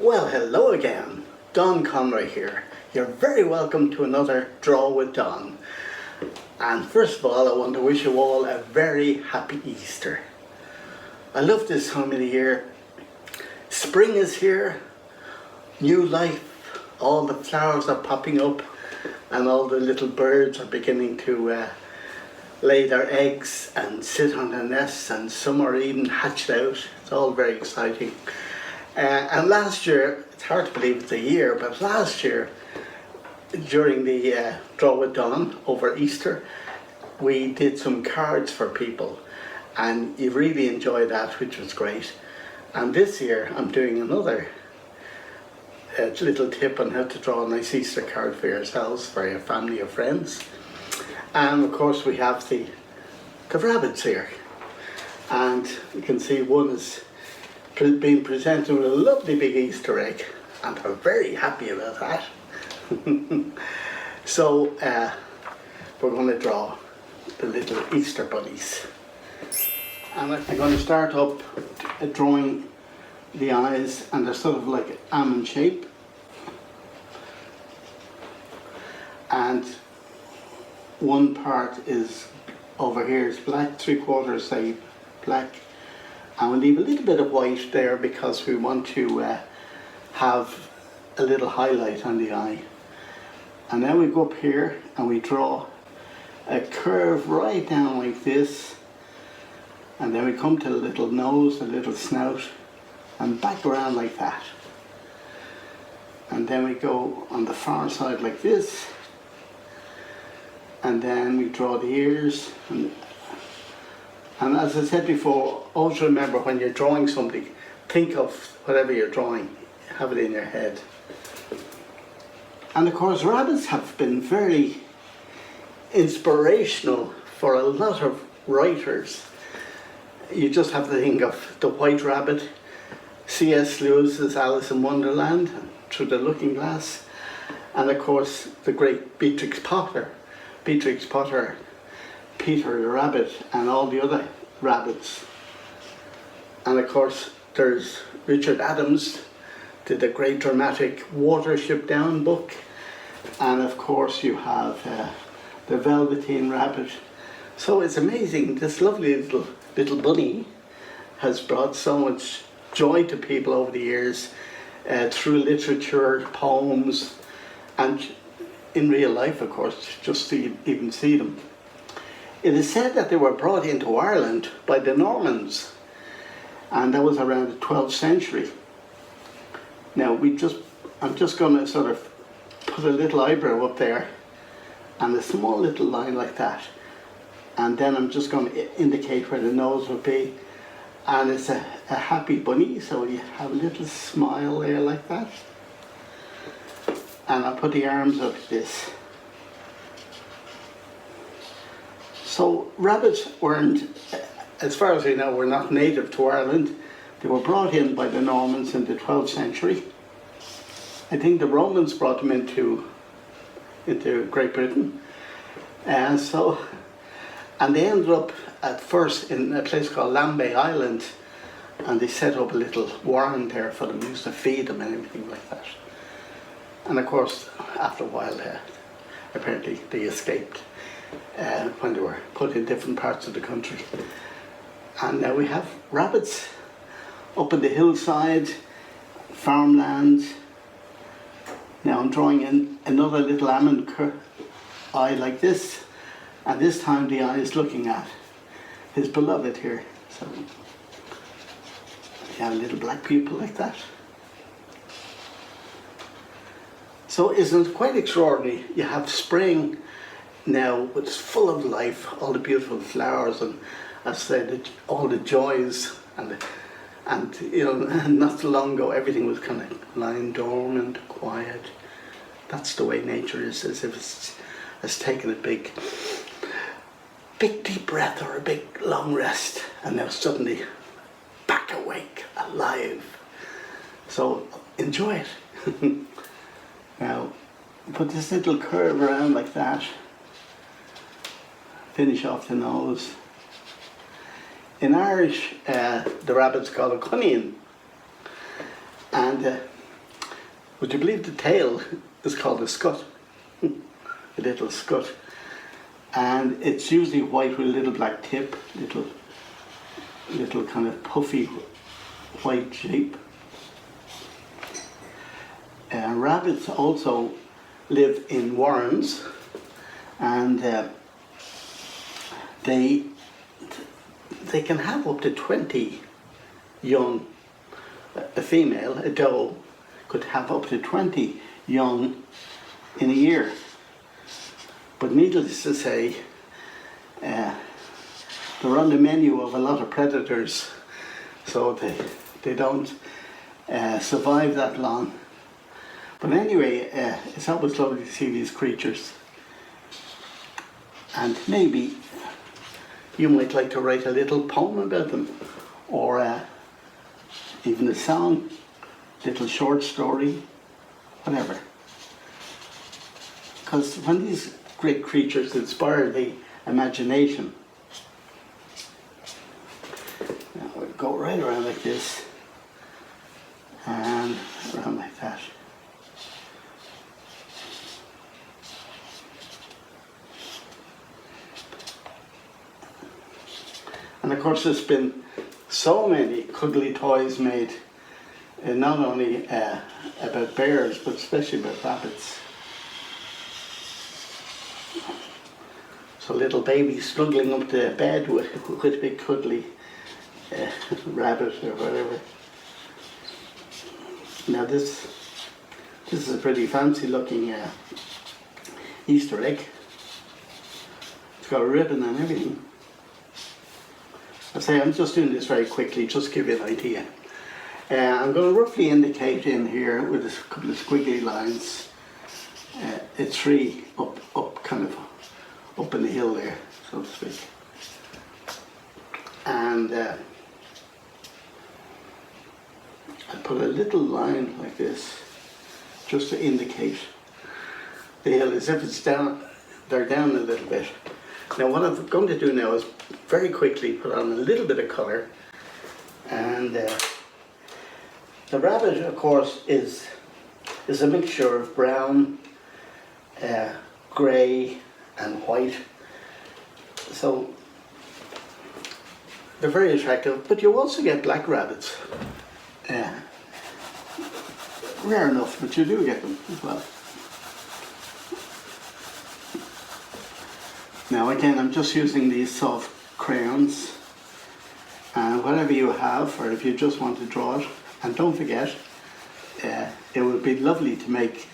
Well, hello again. Don Conroy here. You're very welcome to another Draw with Don. And first of all, I want to wish you all a very happy Easter. I love this time of the year. Spring is here, new life, all the flowers are popping up and all the little birds are beginning to lay their eggs and sit on their nests, and some are even hatched out. It's all very exciting. And last year, it's hard to believe it's a year, but last year, during the Draw with Don over Easter, we did some cards for people, and you really enjoyed that, which was great. And this year, I'm doing another little tip on how to draw a nice Easter card for yourselves, for your family or friends. And of course, we have the rabbits here, and you can see one is being presented with a lovely big Easter egg, and I'm very happy about that. So we're going to draw the little Easter bunnies, and I'm going to start up drawing the eyes, and they're sort of like almond shape, and one part is over here is black, 3/4 say black, and we'll leave a little bit of white there because we want to have a little highlight on the eye. And then we go up here and we draw a curve right down like this, and then we come to a little nose, a little snout, and back around like that. And then we go on the far side like this, and then we draw the ears. And as I said before, always remember when you're drawing something, think of whatever you're drawing, have it in your head. And of course, rabbits have been very inspirational for a lot of writers. You just have to think of the White Rabbit, C.S. Lewis's Alice in Wonderland, Through the Looking Glass, and of course the great Beatrix Potter, Peter the Rabbit, and all the other rabbits. And of course there's Richard Adams, did the great dramatic Watership Down book, and of course you have the Velveteen Rabbit. So it's amazing, this lovely little bunny has brought so much joy to people over the years through literature, poems, and in real life, of course, just to even see them. It is said that they were brought into Ireland by the Normans, and that was around the 12th century. Now I'm just going to sort of put a little eyebrow up there and a small little line like that, and then I'm just going to indicate where the nose would be, and it's a happy bunny, so you have a little smile there like that. And I'll put the arms like this. So rabbits weren't, as far as we know, were not native to Ireland. They were brought in by the Normans in the 12th century. I think the Romans brought them into Great Britain. And they ended up at first in a place called Lambay Island, and they set up a little warren there for them, used to feed them and everything like that. And of course, after a while, apparently they escaped when they were put in different parts of the country. And now we have rabbits up in the hillside, farmland. Now I'm drawing in another little almond eye like this, and this time the eye is looking at his beloved here. So you have a little black pupil like that. So isn't it quite extraordinary? You have spring now, it's full of life, all the beautiful flowers, and as I said, all the joys, and you know, not so long ago everything was kind of lying dormant, quiet. That's the way nature is, as if it's taken a big deep breath or a big long rest, and now suddenly back awake, alive. So enjoy it. Now, put this little curve around like that. Finish off the nose. In Irish, the rabbit's called a cunnion. And Would you believe the tail is called a scut? A little scut. And it's usually white with a little black tip, little kind of puffy white shape. Rabbits also live in warrens, and they can have up to 20 young. A female, a doe, could have up to 20 young in a year. But needless to say, they're on the menu of a lot of predators, so they don't survive that long. But anyway, it's always lovely to see these creatures. And maybe you might like to write a little poem about them, or even a song, little short story, whatever. Because when these great creatures inspire the imagination, now we'll go right around like this, and around like that. And of course there's been so many cuddly toys made, not only about bears, but especially about rabbits. So little babies snuggling up to bed with a big cuddly rabbit or whatever. Now this is a pretty fancy looking Easter egg. It's got a ribbon and everything. I say I'm just doing this very quickly, just to give you an idea. I'm going to roughly indicate in here with a couple of squiggly lines a tree up kind of up in the hill there, so to speak. And I put a little line like this just to indicate the hill, as if it's down, they're down a little bit. Now what I'm going to do now is very quickly put on a little bit of colour, and the rabbit of course is a mixture of brown, grey and white, so they're very attractive. But you also get black rabbits, rare enough, but you do get them as well. Now again, I'm just using these soft crayons, and whatever you have, or if you just want to draw it, and don't forget, it would be lovely to make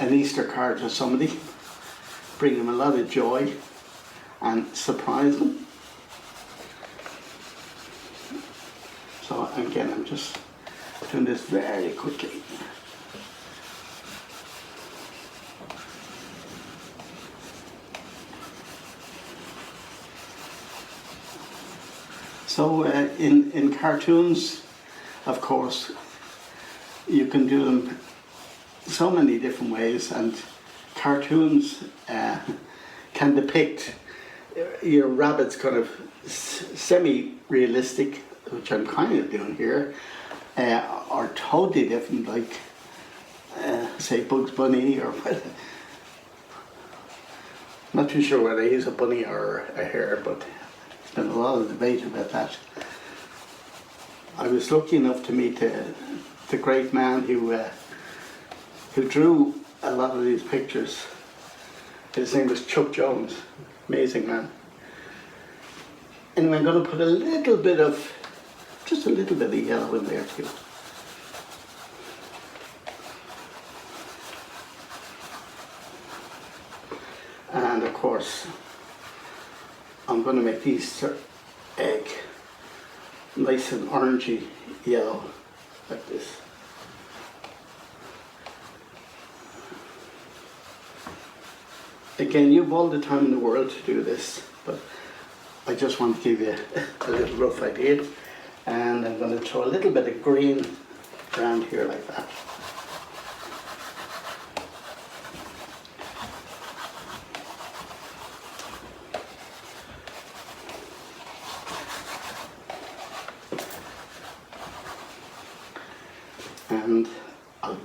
an Easter card to somebody, bring them a lot of joy and surprise them. So again, I'm just doing this very quickly. So in cartoons, of course, you can do them so many different ways, and cartoons can depict your rabbits kind of semi-realistic, which I'm kind of doing here, are totally different, like say Bugs Bunny or whatever. I'm not too sure whether he's a bunny or a hare, but there's been a lot of debate about that. I was lucky enough to meet the great man who drew a lot of these pictures. His name was Chuck Jones, amazing man. Anyway, I'm going to put a little bit of, just a little bit of yellow in there too. And of course, I'm going to make these egg nice and orangey yellow, like this. Again, you have all the time in the world to do this, but I just want to give you a little rough idea. And I'm going to throw a little bit of green around here like that. And I'll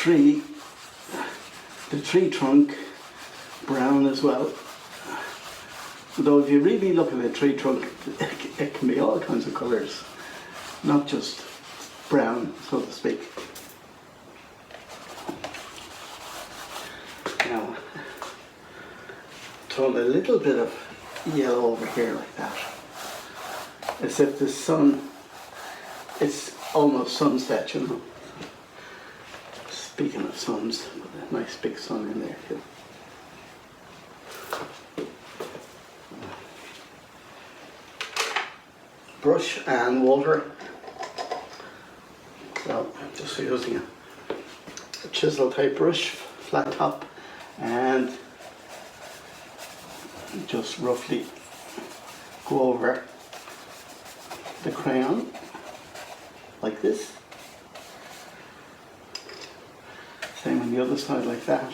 tree trunk brown as well. Though if you really look at the tree trunk, it can be all kinds of colours, not just brown, so to speak. Now, throw a little bit of yellow over here like that, as if the sun, it's almost sunset, you know. Speaking of suns, a nice big sun in there too. Brush and water. So just using a chisel type brush, flat top, and just roughly go over the crayon like this. Same on the other side like that.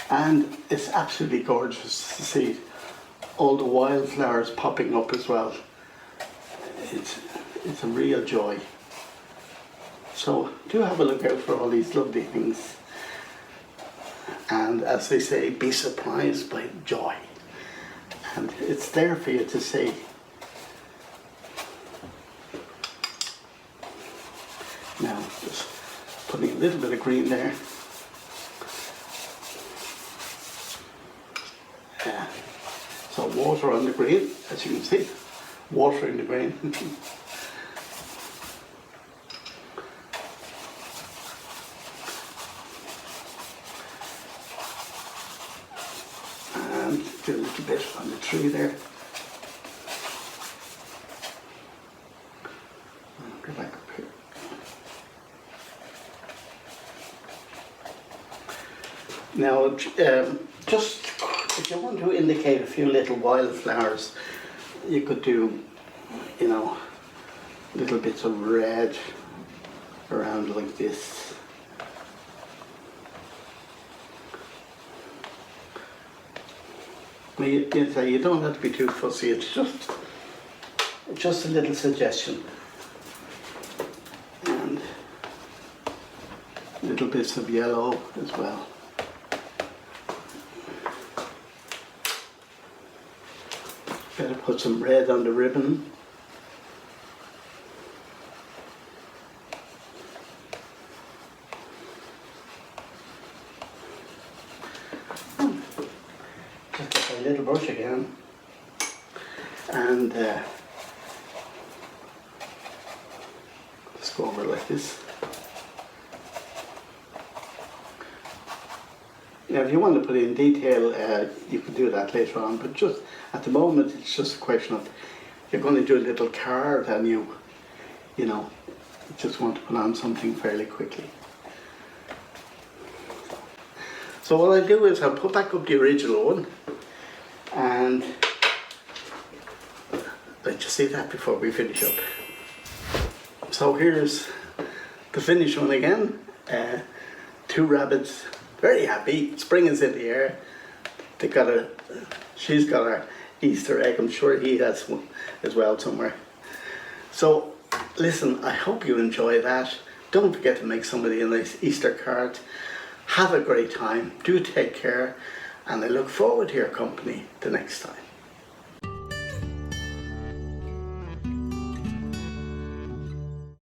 And it's absolutely gorgeous to see all the wildflowers popping up as well. It's a real joy. So do have a look out for all these lovely things. And as they say, be surprised by joy. And it's there for you to see. Now, just putting a little bit of green there. So water on the green, as you can see, water in the green. And do a little bit on the tree there. Go back up here. Now, just if you want to indicate a few little wildflowers, you could do, you know, little bits of red around like this. You don't have to be too fussy, it's just a little suggestion. And little bits of yellow as well. Better put some red on the ribbon. Just get a little brush again, and just go over like this. Now, if you want to put in detail, you can do that later on, but just at the moment, it's just a question of you're going to do a little card and you know, just want to put on something fairly quickly. So what I'll do is I'll put back up the original one, and let you see that before we finish up. So here's the finished one again. Two rabbits, very happy. Spring is in the air. She's got her Easter egg. I'm sure he has one as well somewhere. So listen, I hope you enjoy that. Don't forget to make somebody a nice Easter card. Have a great time. Do take care, and I look forward to your company the next time.